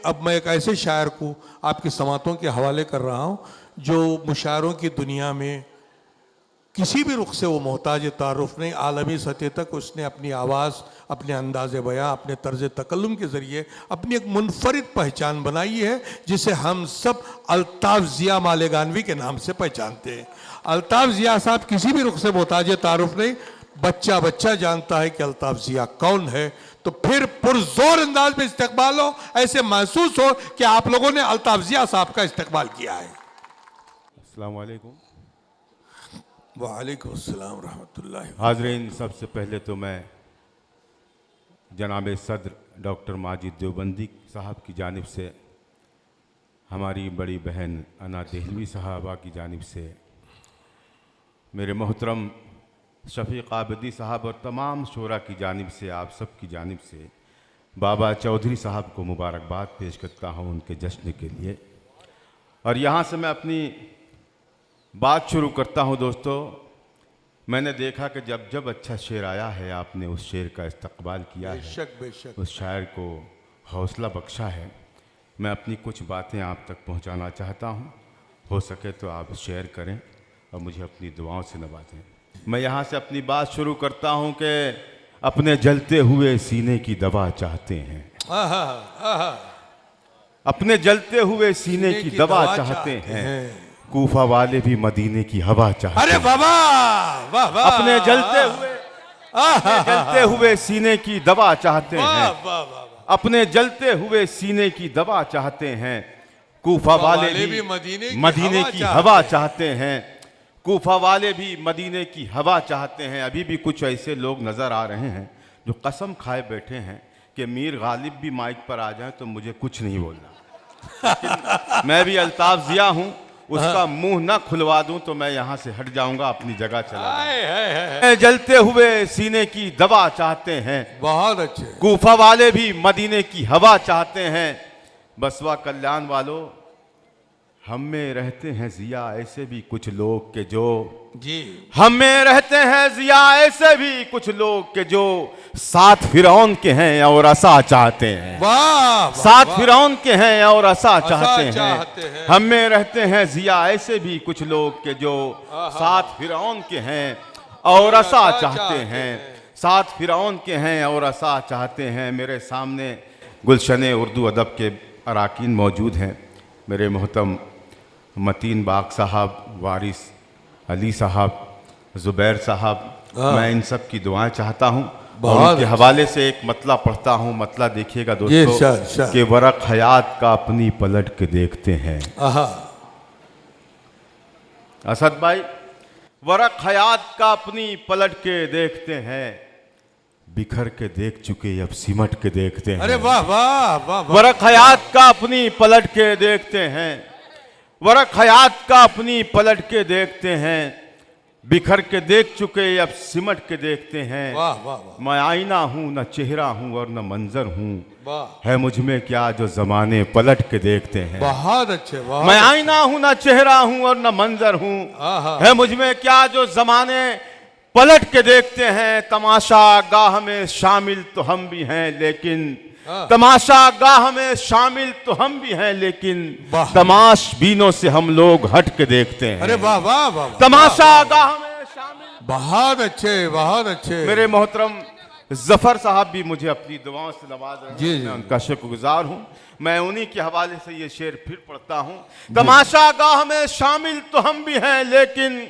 अब मैं एक ऐसे शायर को आपकी समातों के हवाले कर रहा हूँ जो मुशायरों की दुनिया में किसी भी रुख से वो मोहताज तारुफ नहीं, आलमी सतह तक उसने अपनी आवाज़, अपने अंदाज़ बयां, अपने तर्ज तकल्लुम के ज़रिए अपनी एक मुनफरिद पहचान बनाई है, जिसे हम सब अल्ताफ़ ज़िया मालेगानवी के नाम से पहचानते हैं। अल्ताफ़ ज़िया साहब किसी भी रुख से मोहताज तारुफ नहीं, बच्चा बच्चा जानता है कि अल्ताफ़ ज़िया कौन है। तो फिर पुरजोर अंदाज में इस्तकबाल हो, ऐसे महसूस हो कि आप लोगों ने अल्ताफ़ ज़िया साहब का इस्तकबाल किया है। अस्सलाम वालेकुम। वालेकुम अस्सलाम रहमतुल्लाहि। हाज़रीन, सबसे पहले तो मैं जनाब सदर डॉक्टर माजिद देवबंदी साहब की जानिब से, हमारी बड़ी बहन अना देहलवी साहबा की जानिब से, मेरे मोहतरम शफ़ीक़ आबिदी साहब और तमाम शोरा की जानिब से, आप सब की जानिब से बाबा चौधरी साहब को मुबारकबाद पेश करता हूँ उनके जश्न के लिए। और यहाँ से मैं अपनी बात शुरू करता हूँ। दोस्तों, मैंने देखा कि जब जब अच्छा शेर आया है आपने उस शेर का इस्तकबाल किया है, बेशक बेशक, उस शायर को हौसला बख्शा है। मैं अपनी कुछ बातें आप तक पहुँचाना चाहता हूँ, हो सके तो आप शेयर करें और मुझे अपनी दुआओं से नवाजें। मैं यहाँ से अपनी बात शुरू करता हूँ कि अपने जलते हुए सीने की दवा चाहते हैं, अपने जलते हुए सीने की दवा चाहते हैं, कूफा वाले भी मदीने की हवा चाहते हैं। अरे बाबा, वाह वाह, अपने जलते हुए सीने की दवा चाहते हैं, अपने जलते हुए सीने की दवा चाहते हैं, कूफा वाले भी मदीने की हवा चाहते हैं, कूफा वाले भी मदीने की हवा चाहते हैं। अभी भी कुछ ऐसे लोग नज़र आ रहे हैं जो कसम खाए बैठे हैं कि मीर गालिब भी माइक पर आ जाए तो मुझे कुछ नहीं बोलना। मैं भी अल्ताफ़ ज़िया हूँ, उसका मुंह ना खुलवा दूं तो मैं यहाँ से हट जाऊंगा, अपनी जगह चला। जलते हुए सीने की दवा चाहते हैं, बहुत अच्छे, कूफा वाले भी मदीने की हवा चाहते हैं। बसवा कल्याण वालों, हम में रहते हैं ज़िया ऐसे भी कुछ लोग के जो जी, हम में रहते हैं ज़िया ऐसे भी कुछ लोग के जो साथ फिरौन के हैं और असा चाहते हैं। वाह, साथ फिरौन के हैं और असा चाहते हैं। हम में रहते हैं ज़िया ऐसे भी कुछ लोग के जो साथ फिरौन के हैं और असा चाहते हैं, साथ फिरौन के हैं और असा चाहते हैं। मेरे सामने गुलशन उर्दू अदब के अराकीन मौजूद हैं, मेरे मोहतरम मतीन बाग साहब, वारिस अली साहब, ज़ुबैर साहब, मैं इन सब की दुआएं चाहता हूँ। और उनके हवाले से एक मतला पढ़ता हूँ। मतला देखिएगा दोस्तों कि वरक हयात का अपनी पलट के देखते हैं। असद भाई, वरक हयात का अपनी पलट के देखते हैं, बिखर के देख चुके अब सिमट के देखते हैं। अरे वाह वाह वाह, वरक हयात का अपनी पलट के देखते हैं, वरक हयात का अपनी पलट के देखते हैं, बिखर के देख चुके अब सिमट के देखते हैं। वाह वाह वाह, मैं आईना हूँ न चेहरा हूँ और न मंजर हूँ, है मुझ में क्या जो जमाने पलट के देखते हैं। बहुत अच्छे, मैं आईना हूँ न चेहरा हूँ और न मंजर हूँ, है मुझ में क्या जो जमाने पलट के देखते हैं। तमाशा गाह में शामिल तो हम भी हैं लेकिन, तमाशा गाह में शामिल तो हम भी हैं लेकिन, तमाशबीनों से हम लोग हट के देखते हैं। अरे वाह वाह वाह, तमाशा गाह में शामिल, बहुत अच्छे बहुत अच्छे। मेरे मोहतरम जफर साहब भी मुझे अपनी दुआओं से नवाज रहे हैं, जी, मैं उनका शुक्रगुजार हूँ। मैं उन्हीं के हवाले से ये शेर फिर पढ़ता हूँ। तमाशा गाह में शामिल तो हम भी हैं लेकिन,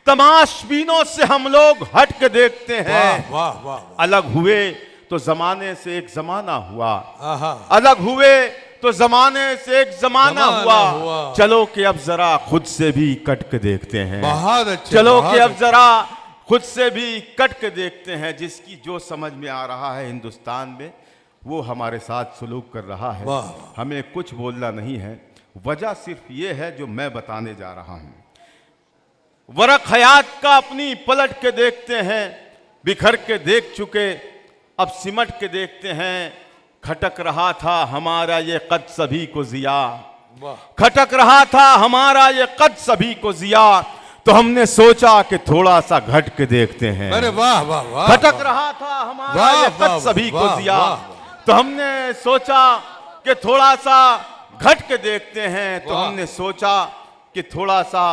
तमाशबीनों से हम लोग हट के देखते हैं। वाह वाह वाह, अलग हुए तो जमाने से एक जमाना हुआ, अलग हुए तो जमाने से एक जमाना हुआ, चलो कि अब जरा खुद से भी कट के देखते हैं। बहुत अच्छे, चलो कि अब जरा खुद से भी कट के देखते हैं। जिसकी जो समझ में आ रहा है हिंदुस्तान में वो हमारे साथ सलूक कर रहा है, हमें कुछ बोलना नहीं है। वजह सिर्फ ये है जो मैं बताने जा रहा हूँ। वरक हयात का अपनी पलट के देखते हैं, बिखर के देख चुके अब सिमट के देखते हैं। खटक रहा था हमारा ये कद सभी को जिया, खटक रहा था हमारा ये कद सभी को जिया, तो हमने सोचा कि थोड़ा सा घट के देखते हैं। अरे वाह वाह वाह, खटक रहा था हमारा ये कद सभी को जिया, तो हमने सोचा कि थोड़ा सा घट के देखते हैं, तो हमने सोचा कि थोड़ा सा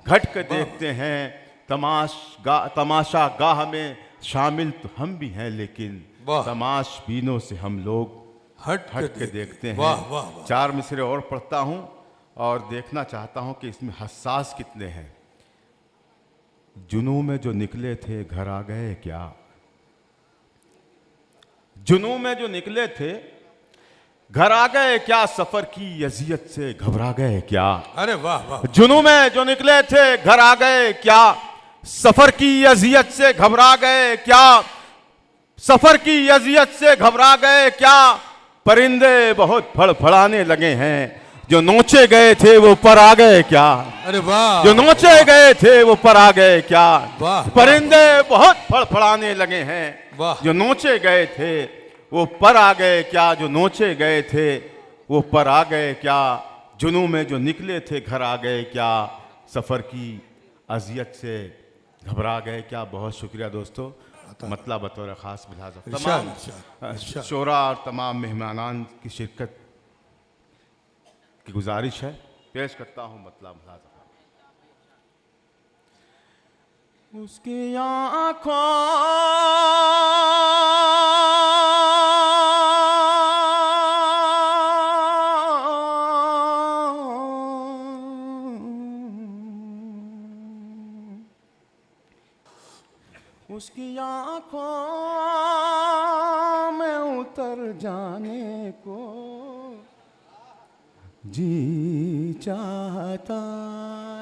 घट के देखते हैं। तमाशा गाह में शामिल तो हम भी हैं, लेकिन तमाशबीनों से हम लोग हट के देखते हैं। वाह वाह वाह। 4 मिसरे और पढ़ता हूं और देखना चाहता हूं कि इसमें हसास कितने हैं। जुनू में जो निकले थे घर आ गए क्या, जुनू में जो निकले थे घर आ गए क्या, सफर की अजियत से घबरा गए क्या। अरे वाह वाह। जुनू में जो निकले थे घर आ गए क्या, सफर की अजियत से घबरा गए क्या, सफर की अजियत से घबरा गए क्या। परिंदे बहुत फड़फड़ाने लगे हैं, जो नोचे गए थे वो पर आ गए क्या। अरे वाह। जो नोचे गए थे वो पर आ गए क्या। वाह। परिंदे बहुत फड़फड़ाने लगे हैं, वाह। जो नोचे गए थे वो पर आ गए क्या, जो नोचे गए थे वो पर आ गए क्या। जुनू में जो निकले थे घर आ गए क्या, सफर की अजियत से घबरा गए क्या। बहुत शुक्रिया दोस्तों। मतलब बतौर ख़ास मिजाज तमाम शोरा और तमाम मेहमानान की शिरकत की गुजारिश है, पेश करता हूँ मतलब उसकी आँखों उसकी आँखों में उतर जाने को जी चाहता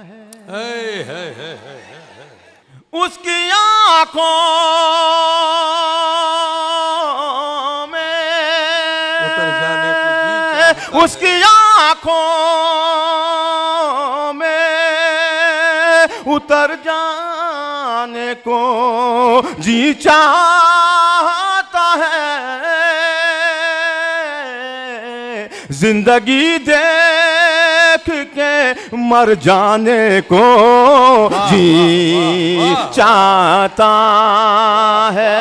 है। उसकी आँखों में उतर जाने को जी चाहता है। उसकी आँखों में उतर जाने को जी चाहता है। जिंदगी देख के मर जाने को जी चाहता है।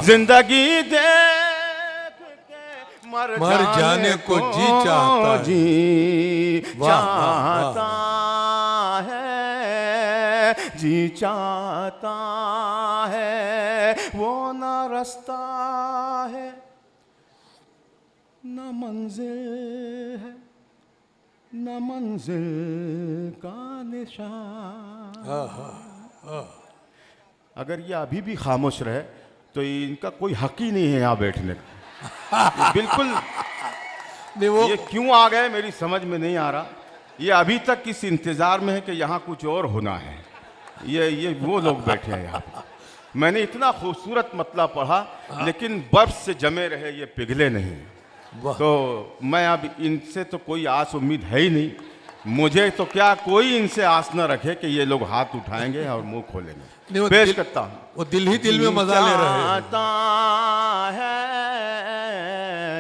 जिंदगी देख के मर जाने को जी चाहता है। जी चाहता है, जी चाहता है। वो ना रास्ता है न मंजिल है, न मंजिल का निशान। अगर ये अभी भी खामोश रहे तो इनका कोई हक ही नहीं है यहाँ बैठने का। बिल्कुल नहीं, वो ये क्यों आ गए मेरी समझ में नहीं आ रहा। ये अभी तक इस इंतजार में है कि यहाँ कुछ और होना है। ये वो लोग बैठे हैं यहाँ पे। मैंने इतना खूबसूरत मतलब पढ़ा, लेकिन बर्फ से जमे रहे ये पिघले नहीं। तो मैं अब इनसे तो कोई आस उम्मीद है ही नहीं। मुझे तो क्या, कोई इनसे आस न रखे कि ये लोग हाथ उठाएंगे और मुंह खोलेंगे। पेश करता हूँ। वो दिल ही दिल में मजा ले रहे हैं। चाहता है,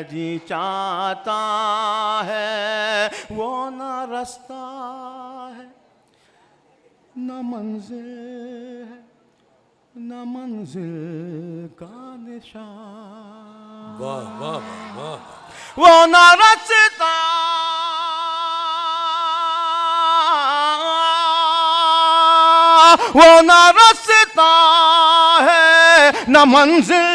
जी चाहता है। वो न रास्ता है न मंजिल है, न मंजिल का निशान। वाह वाह वाह। वो न रास्ता, वो न रास्ता है न मंजिल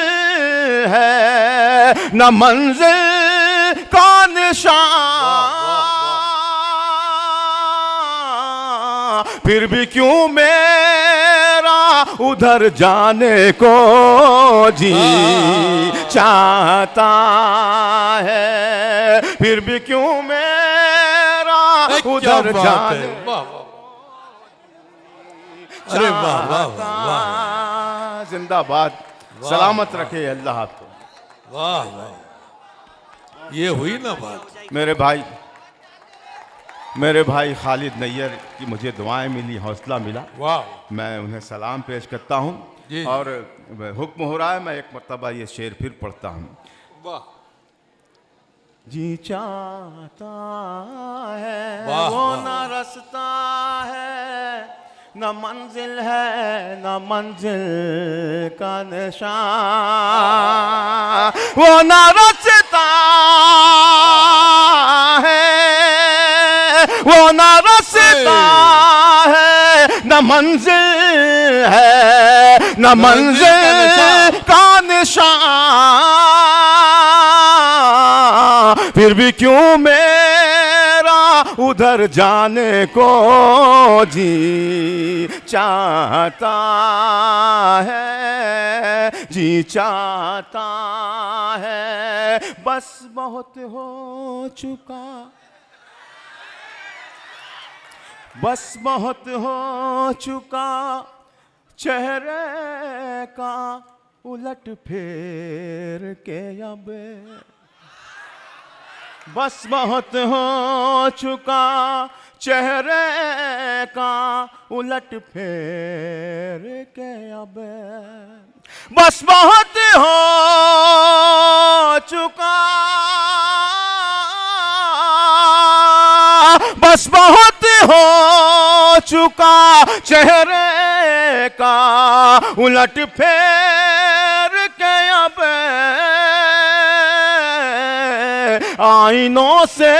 है, न मंजिल का निशान। फिर भी क्यों मेरा उधर जाने को जी चाहता है। फिर भी क्यों मेरा उधर जाने। अरे वाह वाह वाह। जिंदाबाद। सलामत रखे अल्लाह आपको। वाह वाह। ये हुई ना बात। मेरे भाई खालिद नैयर की मुझे दुआएं मिली, हौसला मिला। वाह। मैं उन्हें सलाम पेश करता हूँ। और हुक्म हो रहा है, मैं एक मर्तबा ये शेर फिर पढ़ता हूँ। वाह। जी चाहता है, वाह, वो वाह, न रास्ता है न मंजिल है, न मंजिल का निशान। वो न रास्ता मंजिल है न मंजिल का निशान, फिर भी क्यों मेरा उधर जाने को जी चाहता है, जी चाहता है। बस बहुत हो चुका, बस बहुत हो चुका चेहरे का उलट फेर के अब, बस बहुत हो चुका चेहरे का उलट फेर के अब, बस बहुत हो चुका, बस बहुत हो चुका चेहरे का उलट फेर के अब, आईनों से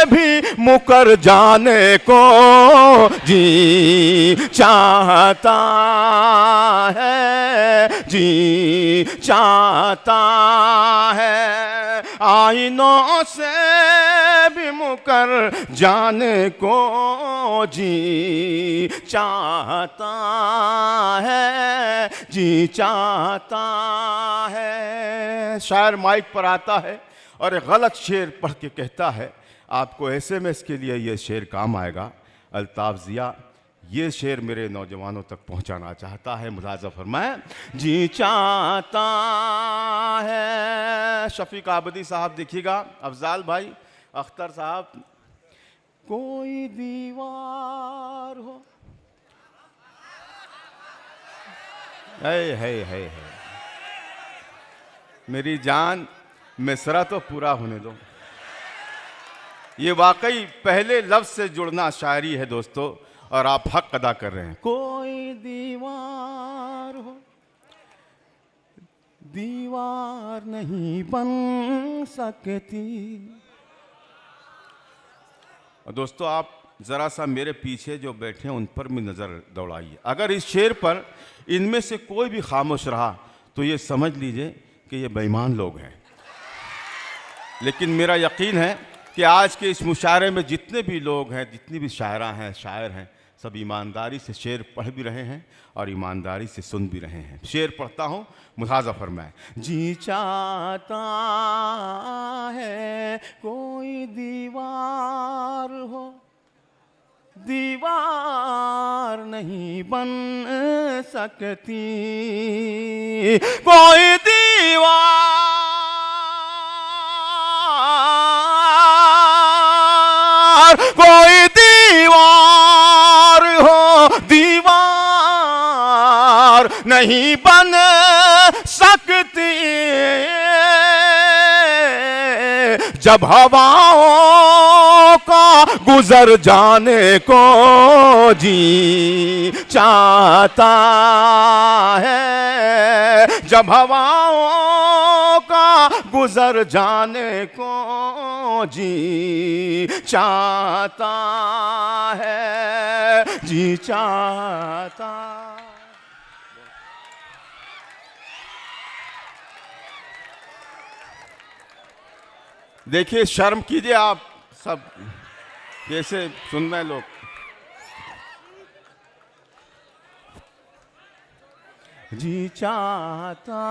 भी मुकर जाने को जी चाहता है, जी चाहता है। आईनों से भी मुकर जाने को जी चाहता है, जी चाहता है। शायर माइक पर आता है और एक गलत शेर पढ़ के कहता है, आपको एसएमएस के लिए ये शेर काम आएगा। अल्ताफ ज़िया ये शेर मेरे नौजवानों तक पहुंचाना चाहता है, मुलाज़ा फरमाएं। जी चाहता है। शफीक आबदी साहब देखिएगा, अफजाल भाई, अख्तर साहब। कोई दीवार हो, है मेरी जान, मिसरा तो पूरा होने दो। ये वाकई पहले लफ्ज़ से जुड़ना शायरी है दोस्तों, और आप हक अदा कर रहे हैं। कोई दीवार हो, दीवार नहीं बन सकती। और दोस्तों आप ज़रा सा मेरे पीछे जो बैठे हैं उन पर भी नज़र दौड़ाइए। अगर इस शेर पर इनमें से कोई भी खामोश रहा तो ये समझ लीजिए कि ये बेईमान लोग हैं। लेकिन मेरा यकीन है कि आज के इस मुशायरे में जितने भी लोग हैं, जितनी भी शायरा हैं, शायर हैं, सब ईमानदारी से शेर पढ़ भी रहे हैं और ईमानदारी से सुन भी रहे हैं। शेर पढ़ता हूँ, मुलाज़ा फरमाएं। जी चाहता है कोई दीवार हो, दीवार नहीं बन सकती। कोई दीवार, कोई दीवार हो, दीवार नहीं बन सकती। जब हवाओं का गुजर जाने को जी चाहता है, जब हवाओं का गुजर जाने को जी चाहता है, जी चाहता। देखिए, शर्म कीजिए आप सब, कैसे सुन रहे लोग। जी चाहता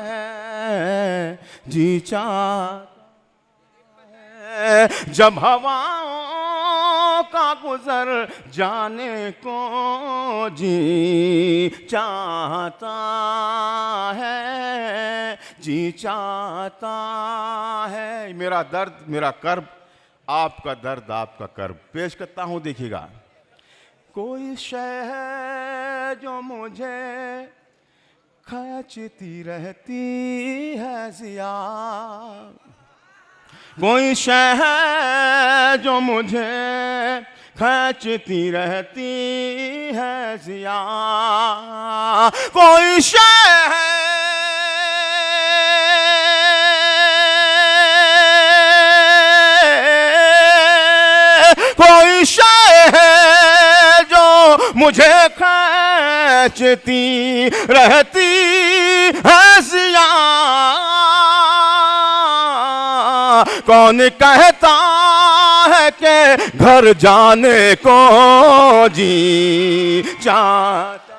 है, जी चाहता है, जब हवाओं का गुजर जाने को जी चाहता है, जी चाहता है। मेरा दर्द मेरा कर्ब, आपका दर्द आपका कर्ब पेश करता हूँ, देखिएगा। कोई शय है जो मुझे खींचती रहती है ज़िया, कोई शय है जो मुझे खींचती रहती है ज़िया, कोई शय है, कोई शय है जो मुझे खींचती रहती है सिया। कौन कहता है कि घर जाने को जी चाहता।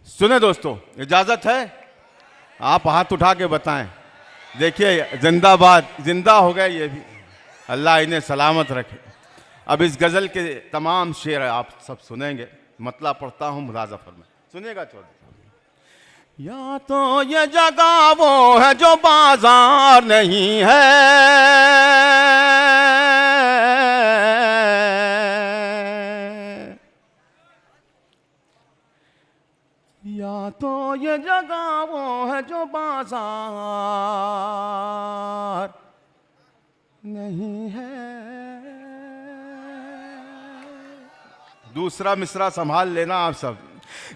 सुने दोस्तों, इजाजत है? आप हाथ उठा के बताएं। देखिए जिंदाबाद, जिंदा हो गए ये भी, अल्लाह इन्हें सलामत रखे। अब इस गज़ल के तमाम शेर आप सब सुनेंगे, मतलब पढ़ता हूँ, मुलाज़ा फरमाएं, सुनिएगा चौधरी। या तो ये जगह वो है जो बाजार नहीं है, या तो ये जगह वो है जो बाजार नहीं है। दूसरा मिसरा संभाल लेना आप सब।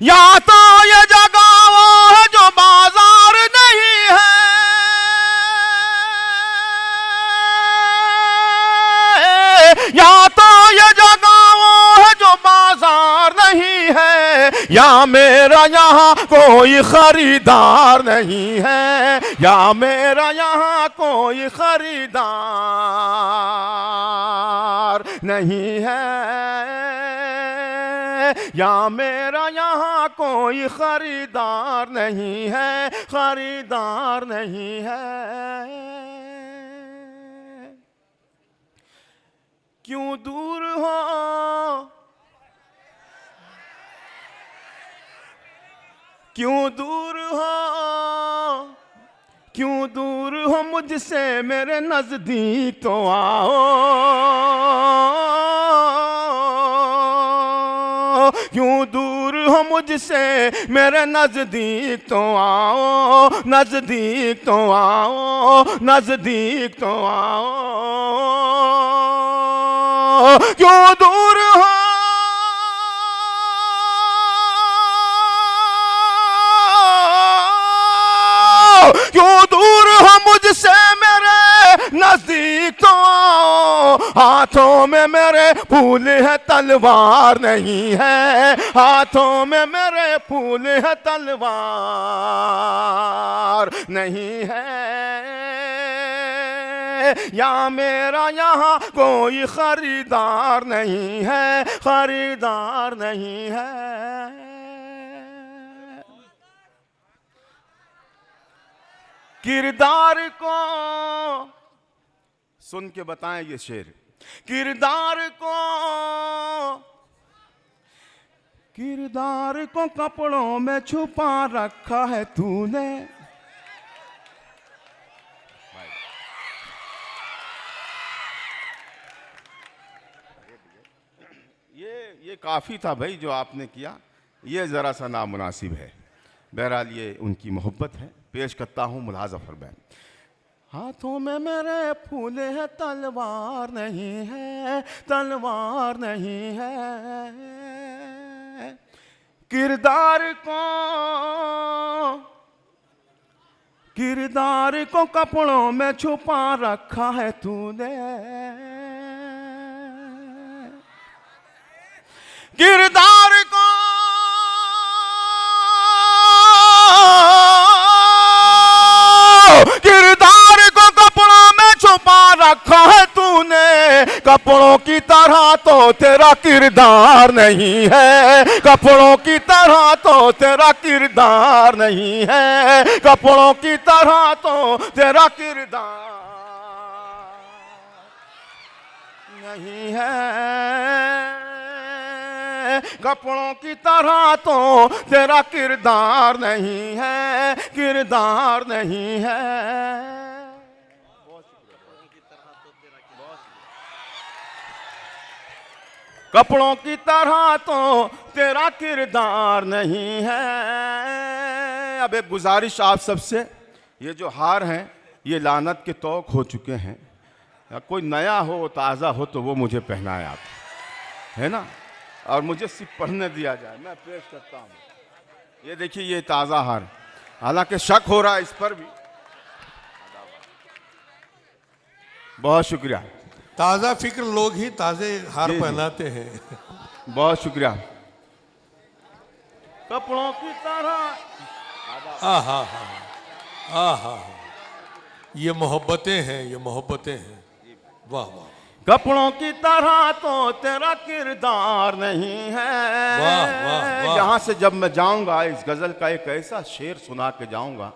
या तो ये जगह वो है जो बाजार नहीं है, या तो ये जगह वो है जो बाजार नहीं है, या मेरा यहाँ कोई खरीदार नहीं है, या मेरा यहाँ कोई खरीदार नहीं है, या मेरा यहाँ कोई खरीदार नहीं है, खरीदार नहीं है। क्यों दूर हो, क्यों दूर हो, क्यों दूर हो मुझसे मेरे नजदीक तो आओ, क्यों दूर हो मुझसे मेरे नजदीक तो आओ, नजदीक तो आओ, नजदीक तो आओ। क्यों दूर हो, क्यों दूर हो मुझसे मेरे नजदीक तो आओ। हाथों में मेरे फूल है तलवार नहीं है, हाथों में मेरे फूल है तलवार नहीं है, या मेरा यहाँ कोई खरीदार नहीं है, खरीदार नहीं है। किरदार को सुन के बताएं ये शेर। किरदार को कपड़ों में छुपा रखा है तूने। ये काफी था भाई जो आपने किया, ये जरा सा नामुनासिब है। बहरहाल ये उनकी मोहब्बत है, पेश करता हूँ मुलाज़ा फरमाएं। हाथों में मेरे फूल है तलवार नहीं है, तलवार नहीं है। किरदार को कपड़ों में छुपा रखा है तूने। किरदार को कपड़ों में छुपा रखा है तूने। कपड़ों की तरह तो तेरा किरदार नहीं है, कपड़ों की तरह तो तेरा किरदार नहीं है, कपड़ों की तरह तो तेरा किरदार नहीं है, कपड़ों की तरह तो तेरा किरदार नहीं है, किरदार नहीं है। कपड़ों की तरह तो तेरा किरदार नहीं है। अब एक गुजारिश आप सबसे, ये जो हार हैं ये लानत के तौक हो चुके हैं, कोई नया हो ताज़ा हो तो वो मुझे पहनाए आप, है ना, और मुझे सिर्फ पढ़ने दिया जाए, मैं पेश करता हूँ। ये देखिए ये ताज़ा हार, हालांकि शक हो रहा है इस पर भी। बहुत शुक्रिया, ताज़ा फिक्र लोग ही ताज़े हार जी, जी। पहनाते हैं। बहुत शुक्रिया। कपड़ों की तरह आहा आहा, ये मोहब्बतें हैं, ये मोहब्बतें हैं। वाह वाह कपड़ों की तरह तो तेरा किरदार नहीं है। वाह, वाह, वाह। यहाँ से जब मैं जाऊंगा इस गजल का एक ऐसा शेर सुना के जाऊंगा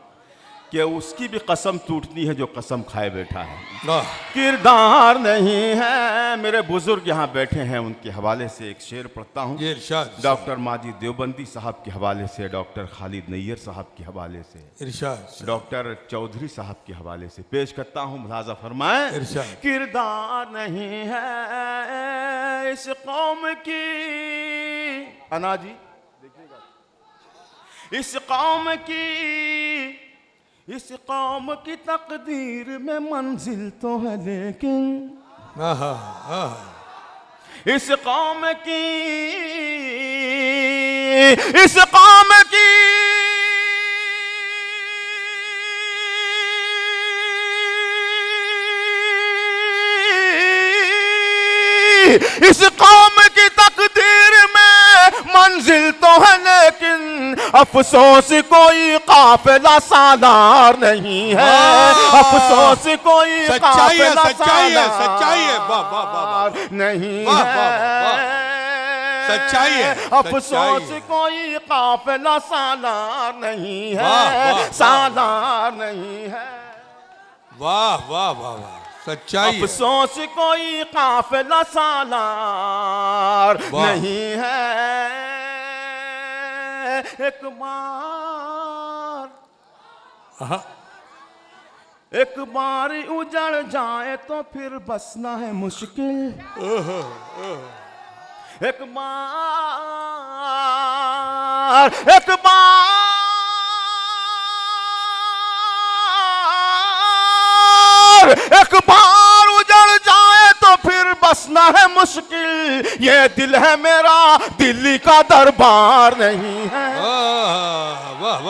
कि उसकी भी कसम टूटनी है जो कसम खाए बैठा है। वाह। किरदार नहीं है। मेरे बुजुर्ग यहाँ बैठे हैं, उनके हवाले से एक शेर पढ़ता हूँ। ये इरशाद डॉक्टर माजिद देवबंदी साहब के हवाले से, डॉक्टर खालिद नैयर साहब के हवाले से, इरशाद डॉक्टर चौधरी साहब के हवाले से पेश करता हूँ। मुलाजा फरमाएं। इरशाद। किरदार नहीं है इस कौम की, अना जी देखिएगा, इस कौम की तकदीर में मंजिल तो है लेकिन आहा आहा, इस कौम की तकदीर में मंजिल तो है लेकिन अफसोस कोई काफिला सालार नहीं है। अफसोस कोई सच्चाई है, काफिला सच्चाई है, सालार सच्चाई है। वाह वाह वाह वाह, नहीं वाह, है। वाह, वाह। सच्चाई है, अफसोस सच्चाई है। कोई काफिला सालार नहीं वाह, वाह, है, वाह। सालार नहीं है। वाह वाह वाह वाह, सच्चाई है। अफसोस कोई काफिला सालार वाह। नहीं है। एक बार आहा, एक बार उजड़ जाए तो फिर बसना है मुश्किल। एक बार उजड़ जाए तो फिर बसना है मुश्किल। ये दिल है मेरा, दिल्ली का दरबार नहीं है। आहा,